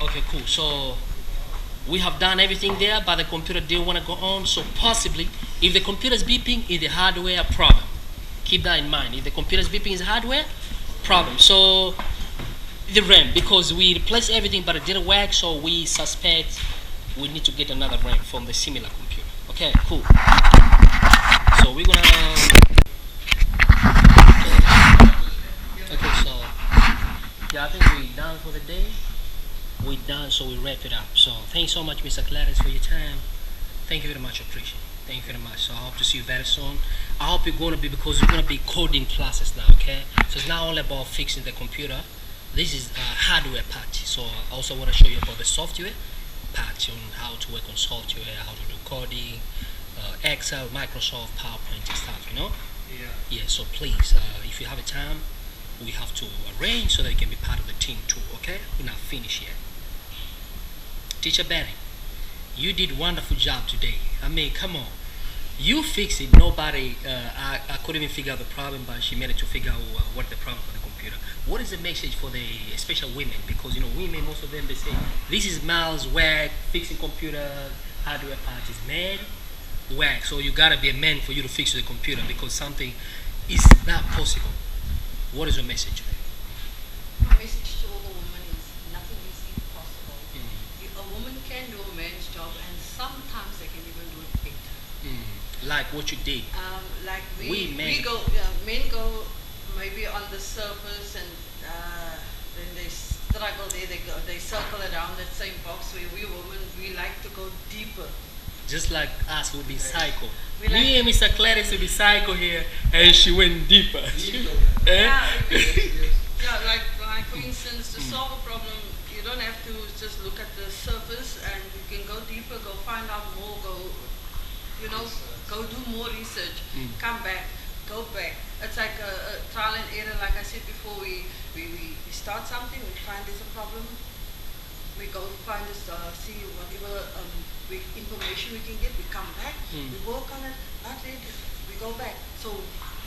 Okay, cool. So we have done everything there, but the computer didn't want to go on. So possibly, if the computer is beeping, it's the hardware problem. Keep that in mind. If the computer is beeping, it's hardware problem. So the RAM, because we replaced everything, but it didn't work. So we suspect we need to get another RAM from the similar computer. Okay, cool. So we're gonna. Okay, so yeah, I think we're done for the day. We're done, so we wrap it up. So thanks so much, Mr. Clarence, for your time. Thank you very much. Appreciate it. Thank you very much. So I hope to see you very soon. I hope you're gonna be, because we're gonna be coding classes now. Okay, so it's not all about fixing the computer. This is a hardware part. So I also want to show you about the software part on how to work on software, how to do coding, Excel, Microsoft, PowerPoint, and stuff. Yeah. Yeah. So please, if you have a time, we have to arrange so that you can be part of the team too. Okay, we're not finished yet. Teacher Benny, you did wonderful job today. I mean, come on. You fix it. Nobody, I couldn't even figure out the problem, but she managed to figure out what the problem for the computer. What is the message for the especially women? Because women, most of them, they say this is Miles work, fixing computer, hardware parts is man work. So you gotta be a man for you to fix the computer, because something is not possible. What is your message? My message to all the women is nothing is impossible. A woman can do a man's job, and sometimes they can even do it better. Like what you did. Like We men. men go maybe on the surface, and then they struggle there. They circle around that same box. Where we women, we like to go deeper. Just like us, would be psycho. We Me like- and Mr. Clarence will be psycho here, and she went deeper. Eh? Yeah, yeah. Like for instance, to solve a problem, you don't have to just look at the surface, and you can go deeper, go find out more, go do more research, come back, go back. It's like a trial and error. Like I said before, we start something, we find there's a problem, we go find this, see whatever information we can get, we come back, we work on it, not ready, we go back. So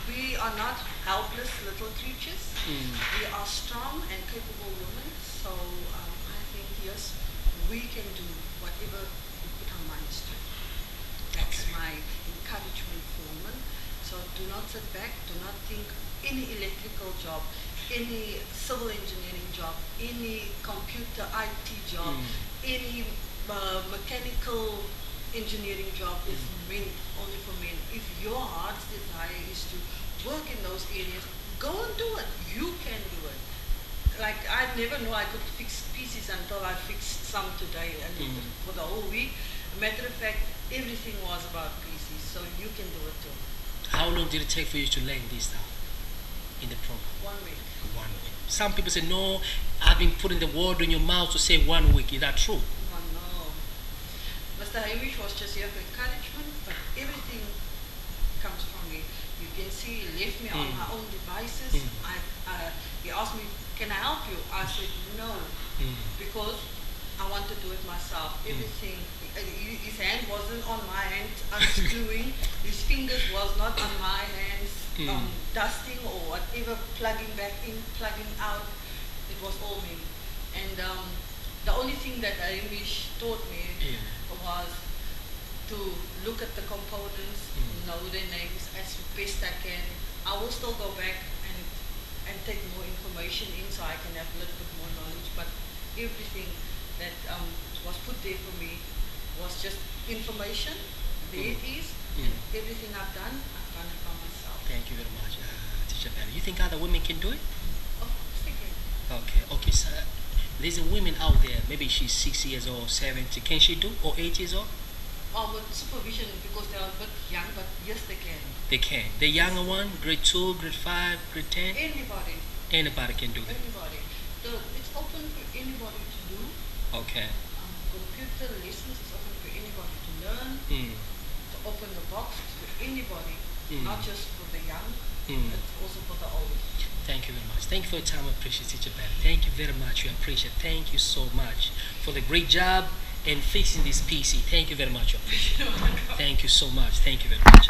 we are not helpless little creatures. We are strong and capable women. So I think, yes, we can do whatever we put our minds to. That's my encouragement for women. So do not sit back, do not think any electrical job, any civil engineering job, any computer IT job, any mechanical engineering job is meant only for men. If your heart's desire is to work in those areas, go and do it. You can do it. Like I never knew I could fix PCs until I fixed some today, and for the whole week. Matter of fact, everything was about PCs, so you can do it too. How long did it take for you to learn this stuff in the program? 1 week. 1 week. Some people say, no, I've been putting the word in your mouth to say 1 week. Is that true? Oh no. Mr. Hamish was just here for encouragement, but everything comes from me. You can see he left me on my own devices. He asked me, can I help you? I said no, because I want to do it myself. Everything, his hand wasn't on my hand unscrewing, his fingers was not on my hands dusting or whatever, plugging back in, plugging out. It was all me. And the only thing that Hamish taught me was to look at the components, know their names as best I can. I will still go back and take more information in, so I can have a little bit more knowledge. But everything that was put there for me was just information. There it is, and everything I've done it by myself. Thank you very much, Teacher Perry. You think other women can do it? Of course they can. Okay, so there's a woman out there, maybe she's 6 years old, 70, can she do, or 8 years old? With supervision, because they are a bit young, but yes, they can. They can. The younger one, grade 2, grade 5, grade 10, Anybody, anybody can do that. anybody. It's open for anybody to do. Okay. Computer lessons is open for anybody to learn. To open the box is for anybody, not just for the young. It's also for the old. Thank you very much. Thank you for your time. I appreciate it, Teacher Perry. Thank you very much. We appreciate it. Thank you so much for the great job and fixing this PC. Thank you very much. I appreciate it. Thank you so much. Thank you very much.